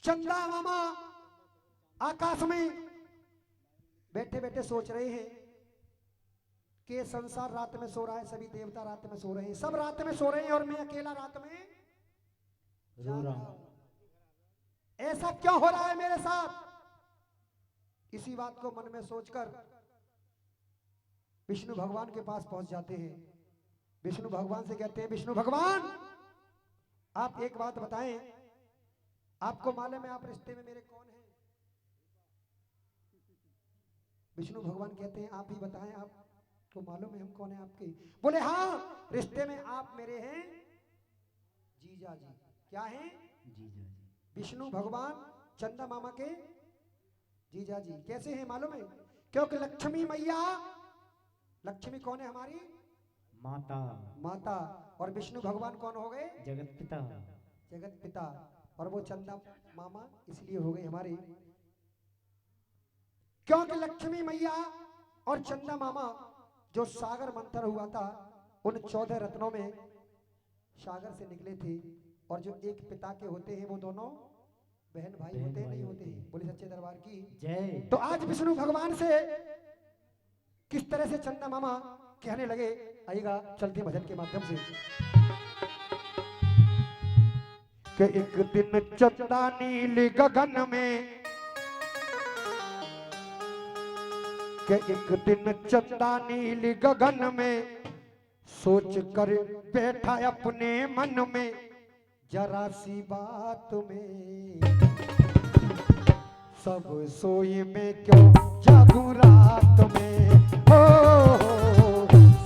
चंदा मामा आकाश में बैठे बैठे सोच रहे हैं कि संसार रात में सो रहा है, सभी देवता रात में सो रहे हैं, सब रात में सो रहे हैं और मैं अकेला रात में रो रहा हूं। ऐसा क्यों हो रहा है मेरे साथ? इसी बात को मन में सोचकर विष्णु भगवान के पास पहुंच जाते हैं। विष्णु भगवान से कहते हैं, विष्णु भगवान आप एक बात बताएं, आपको मालूम है आप रिश्ते में मेरे कौन हैं? विष्णु भगवान कहते हैं, आप ही बताएं, आपको मालूम है हम कौन है आपके? बोले हाँ, रिश्ते में आप मेरे हैं जीजा जी। क्या हैं? जीजा जी। विष्णु भगवान चंदा मामा के जीजा जी। कैसे हैं मालूम है? क्योंकि लक्ष्मी मैया, लक्ष्मी कौन है हमारी? माता। माता। और विष्णु भगवान कौन हो गए? जगत पिता। जगत पिता। और वो चंदा मामा इसलिए हो गए हमारे क्योंकि लक्ष्मी मैया और चंदा मामा जो सागर मंथन हुआ था उन 14 रत्नों में सागर से निकले थे, और जो एक पिता के होते हैं वो दोनों बहन भाई होते हैं, नहीं होते? बोले सच्चे दरबार की जय। तो आज विष्णु भगवान से किस तरह से चंदा मामा कहने लगे, आइएगा चलते भजन के माध्यम से। कि एक दिन चंदा नील गगन में, कि एक दिन चंदा नील गगन में सोच कर बैठा अपने मन में जरा सी बात में, सब सोए में क्यों जागूं रात में, हो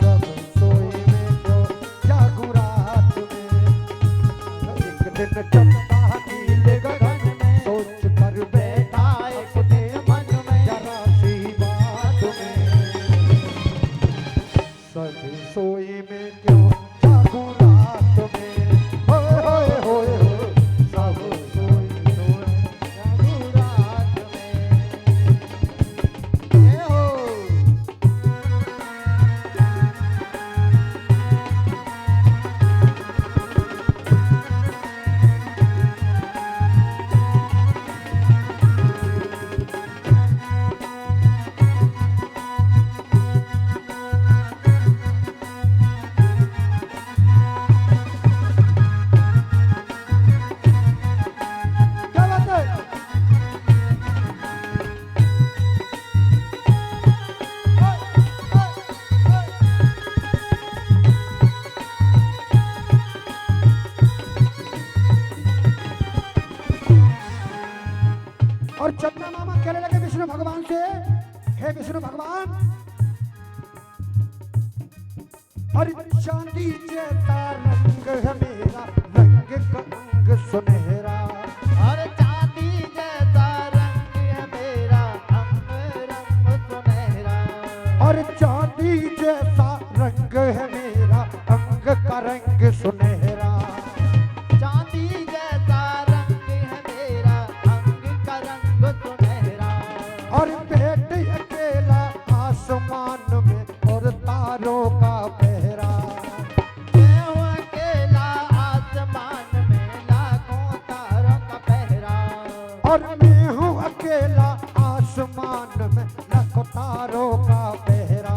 सब सोए में क्यों जागूं रात में। एक दिन चंदा नील गगन में सोच कर बैठा अपने मन में जरा सी बात में, सब सोए में क्यों जागूं रात में, और चंदा मामा कहने लगे विष्णु भगवान से, हे विष्णु भगवान, और चांदी जैसा रंग है मेरा, रंग का अंग सुनहरा, और चांदी जैसा रंग है मेरा, अंग रंग सुनहरा, और चांदी जैसा रंग है मेरा, अंग का रंग सुनहरा, चांदी जैसा रंग है मेरा, अंग का रंग सुनहरा, और बैठ अकेला आसमान में और तारों का पहरा, मैं हूँ अकेला आसमान में लाखों तारों का पहरा, और मैं हूँ अकेला आसमान में लाखों तारों का पहरा,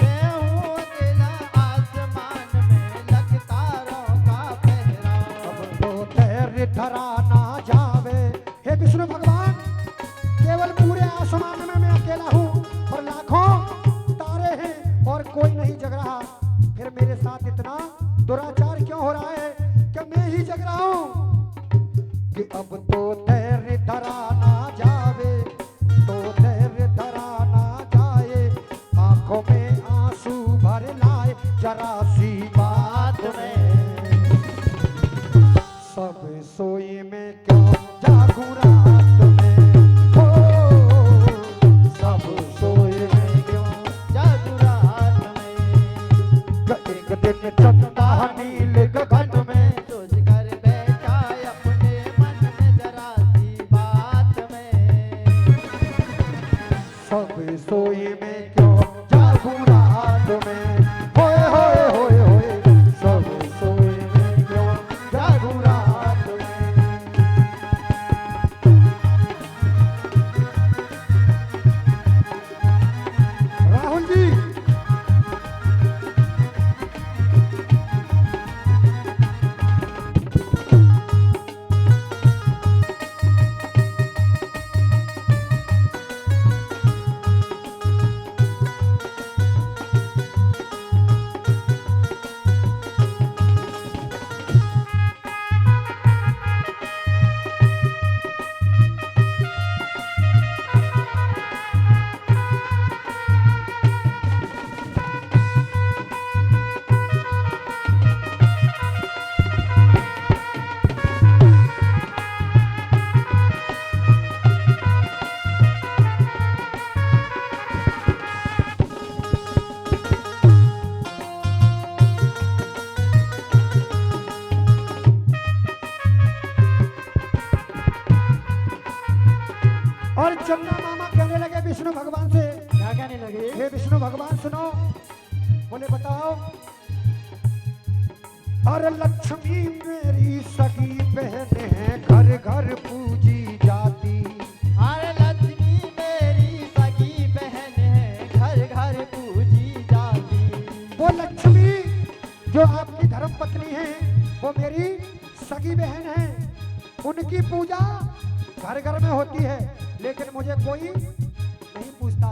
मैं हूँ अकेला आसमान में लाखों तारों का पहरा। अब तो तैर धरा ना जावे, हे विष्णु भगवान, केवल पूरे आसमान में मैं अकेला हूँ और लाखों तारे हैं और कोई नहीं जग रहा, फिर मेरे साथ इतना दुराचार क्यों हो रहा है कि मैं ही जग रहा हूँ? कि अब तो तैर धरा ना जावे, तो तैर धरा ना जाए, आंखों में आंसू भर लाए जरा सी बात में, सब सोए में क्यों जागूं रात में, हो सब सोए में क्यों जादू रात में, एक दिन चंदा नील गगन में सोच कर बैठा अपने मन में जरा सी बात में, सब सोए में क्यों जागूं रात में, होए होए होए होए, सब सोए में क्यों जागूं रात में। और चंदा मामा कहने लगे विष्णु भगवान से, क्या कहने लगे? हे विष्णु भगवान सुनो। बोले बताओ। और लक्ष्मी मेरी सगी बहन है, घर घर पूजी जाती। अरे लक्ष्मी मेरी सगी बहन है, घर घर पूजी जाती। वो लक्ष्मी जो आपकी धर्म पत्नी है, वो मेरी सगी बहन है। उनकी पूजा घर घर में होती है, लेकिन मुझे कोई नहीं पूछता।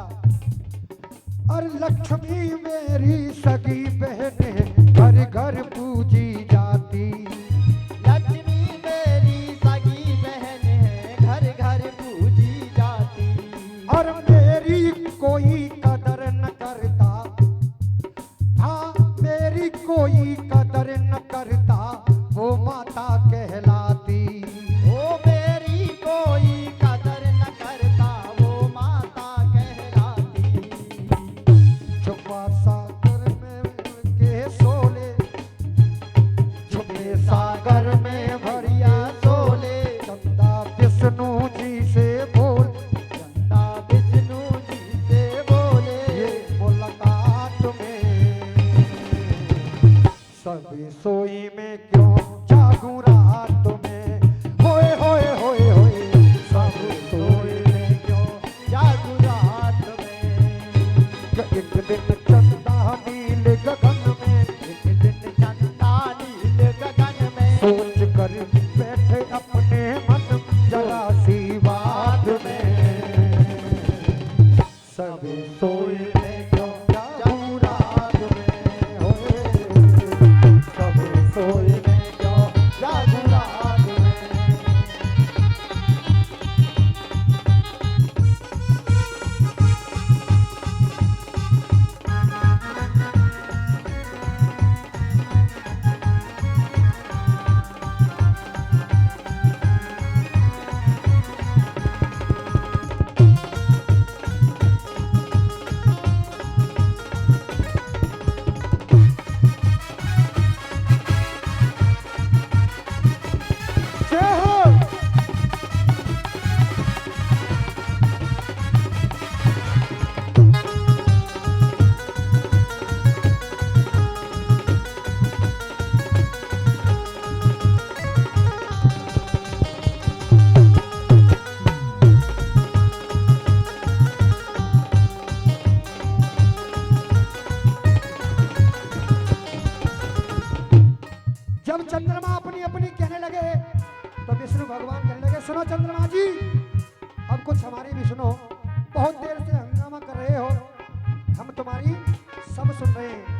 और लक्ष्मी मेरी सगी बहन है, घर घर पूजी जाती। लक्ष्मी मेरी सगी बहन है, घर घर पूजी जाती। और मेरी कोई कदर न करता, हाँ मेरी कोई कदर न करता, वो माता कहलाती। ओ मेरी कोई कदर न करता, वो माता कहलाती। छुपा सागर में के सोले, छुपे सागर में भरिया सोले। चंदा विष्णु जी से बोल, चंदा विष्णु जी से बोले। ये मुलाकात में सब सोई में क्यों जागूं रात में। होए होए होए होए सब सोई में क्यों जागू रात में। एक दिन चंदा नील गगन में, एक दिन चंदा नील गगन में। सोच कर बैठे अपने मन जरा सी बात में। सब सोए में क्यों जागूं रात में। होए सब सोए में क्यों जागूं रात में। जय हो। जब चंद्रमा अपनी अपनी कहने लगे, तो विष्णु भगवान कहने लगे सुनो चंद्रमा जी, अब कुछ हमारी भी सुनो। बहुत देर से हंगामा कर रहे हो, हम तुम्हारी सब सुन रहे हैं।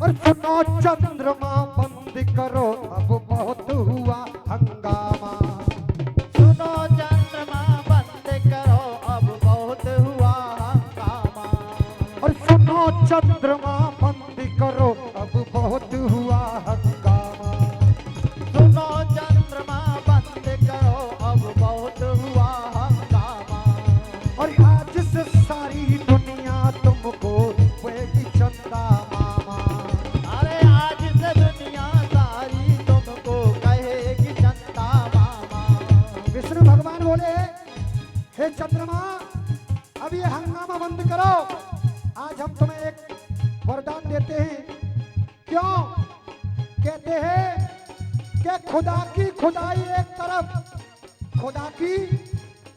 और सुनो चंद्रमा बंद करो, अब बहुत हुआ हंगामा। सुनो चंद्रमा बंद करो, अब बहुत हुआ हंगामा। और सुनो चंद्रमा बंद करो, अब बहुत हुआ हंगामा। सुनो चंद्रमा बंद करो, अब बहुत हुआ हंगामा। और आज से सारी दुनिया तुमको कहेगी चंदा मामा। अरे आज से दुनिया सारी तुमको कहेगी चंदा मामा। विष्णु भगवान बोले हे चंद्रमा, अब ये हंगामा बंद करो। आज हम तुम्हें एक वरदान देते हैं। क्यों? कहते हैं कि खुदा की खुदाई एक तरफ, खुदा की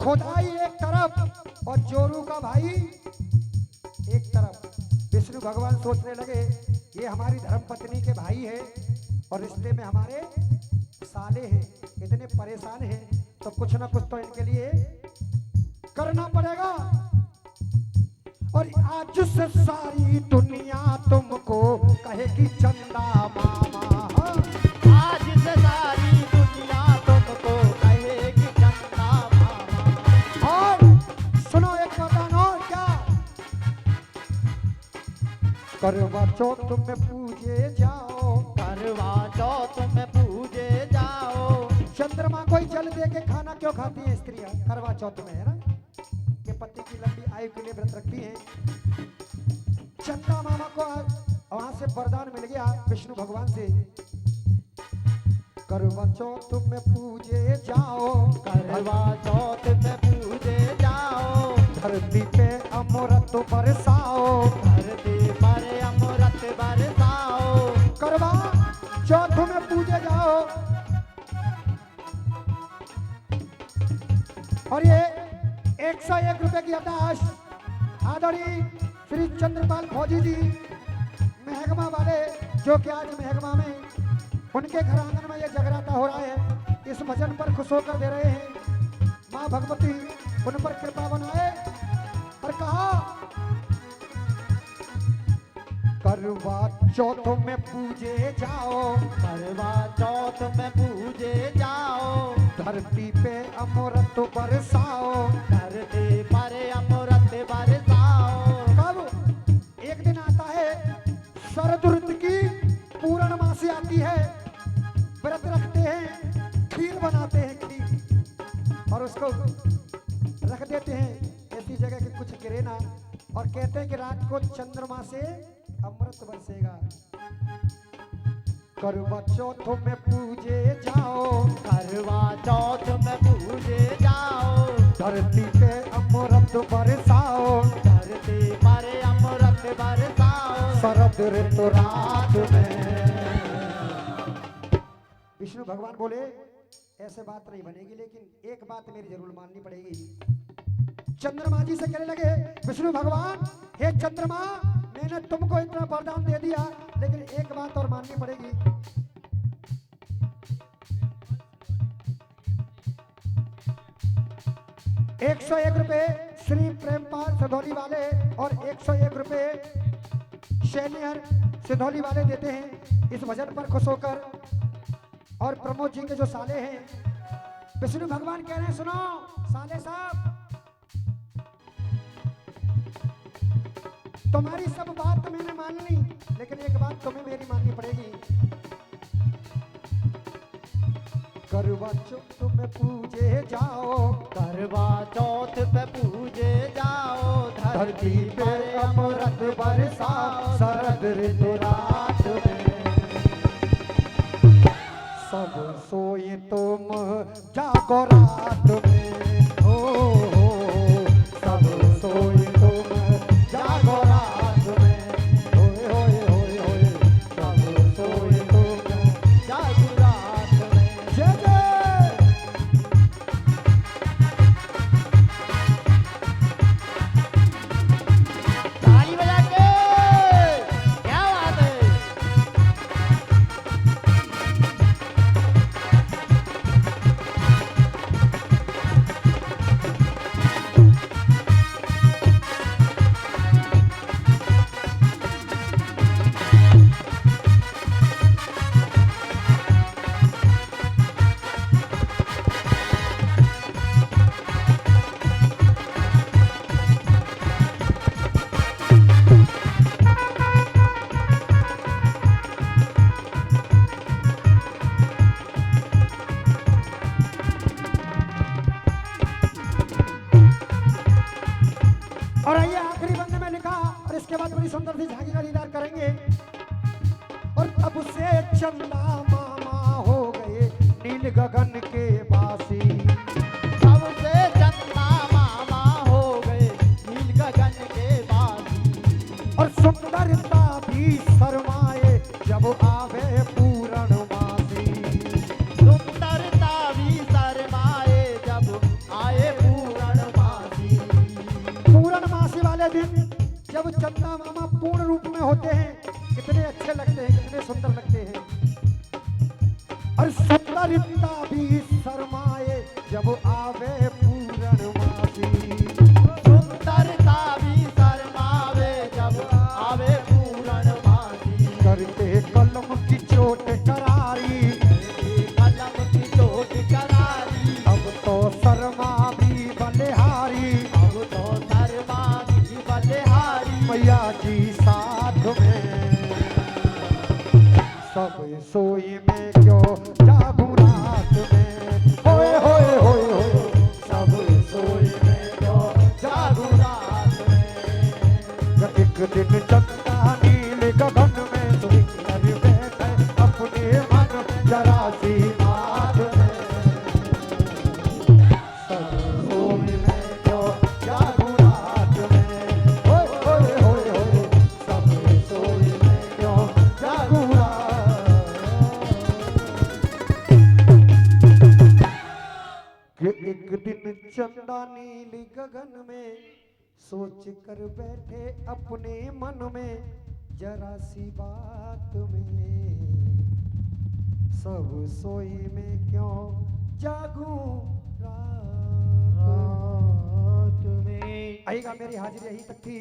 खुदाई एक तरफ, और जोरू का भाई एक तरफ। विष्णु भगवान सोचने लगे ये हमारी धर्म पत्नी के भाई है, और रिश्ते में हमारे साले हैं, इतने परेशान हैं, तो कुछ ना कुछ तो इनके लिए करना पड़ेगा। और आज से सारी दुनिया तुमको कहेगी चंदा मामा। आज से सारी दुनिया तुमको कहेगी चंदा मामा। और सुनो एक वरदान और, क्या? करवा चौथ में पूजे जाओ, करवा चौथ में पूजे जाओ। चंद्रमा माँ कोई जल दे के खाना क्यों खाती है स्त्रियां करवा चौथ में, है ना, कि पति की लंबी आयु के लिए व्रत रखती हैं। चंदा मामा को वहां से वरदान मिल गया विष्णु भगवान से, करवा चौथ में पूजे जाओ, करवा चौथ में पूजे जाओ, धरती पे अमृत बरसाओ, धरती पर अमृत बरसाओ, करवा चौथ में पूजे जाओ। और ये 101 रुपए की अवकाश आदरणीय श्री चंद्रपाल फौजी जी महकमा वाले, जो कि आज महकमा में उनके घर आंगन में ये जगराता हो रहा है, इस भजन पर खुश होकर दे रहे हैं। माँ भगवती उन पर कृपा बनाए। और कहा करवा चौथ में पूजे जाओ, करवा चौथ में पूजे जाओ, धरती पे अमृत बरसाओ, धरती पर अमृत बरसाओ। कब एक दिन आता है शरद ऋतु की पूर्णमासी आती है, व्रत रखते हैं, खीर बनाते हैं, खीर, और उसको रख देते हैं ऐसी जगह कि कुछ गिरे ना, और कहते हैं कि रात को चंद्रमा से अमृत बरसेगा। करवा चौथ में पूजे जाओ, करवा चौथ में पूजे जाओ, धरती पे अमृत बरसाओ, धरती पर अमृत बरसाओ। शरद ऋतु रात में। विष्णु भगवान बोले ऐसे बात नहीं बनेगी, लेकिन एक बात मेरी जरूर माननी पड़ेगी। चंद्रमा जी से कहने लगे विष्णु भगवान, हे चंद्रमा, मैंने तुमको इतना वरदान दे दिया, लेकिन एक बात और माननी पड़ेगी। 101 रुपए श्री प्रेमपाल सिधौली वाले और 101 रुपए शैनियर सिधौली वाले देते हैं इस भजन पर खुश होकर। और प्रमोद जी के जो साले हैं, विष्णु भगवान कह रहे हैं, सुनो साले साहब, तुम्हारी सब बात तो मैंने मान ली, लेकिन एक बात तुम्हें मेरी माननी पड़ेगी। करवा चौथ में पूजे जाओ, करवा चौथ पे पूजे जाओ, धरती पे अमृत बरसाओ, शरद ऋतु रात में। सब सोए तुम जागो रात में, हो सब सोए तुम जागो रात में, होए होए होए होए, सब सोए तुम जागो रात में। जय जय। ताली बजा के, क्या बात है। और आइए आखिरी बंदे में लिखा, और इसके बाद बड़ी सुंदर सी झांकी का दीदार करेंगे। और अब से चंदा मामा हो गए नील गगन के वासी, सबसे चंदा मामा हो गए नील गगन के बासी, और सुंदरता भी शर्माए जब आवे पूर्णमासी, सुंदरता भी शर्माए जब आए पूर्णमासी। पूर्णमासी वाले दिन जब चंदा मामा पूर्ण रूप में होते हैं, कितने अच्छे लगते हैं, कितने सुंदर लगते हैं। और सुंदरता भी शर्माए जब आवे पूर्णमासी, सुंदरता भी शर्मावे जब आवे पूर्णमासी। करते कलम की चोट करारी, कलम की चोट करारी, अब तो शर्मा भी बलिहारी, अब तो शर्मा भी बलिहारी। मैया जी साथ में। सब सोई में क्यों जागू रात में, होए चंदा नीली गगन में सोच कर बैठे अपने मन में जरा सी बात में, सब सोई में क्यों जागूं रात में। आइएगा, मेरी हाजिरी यहीं तक थी।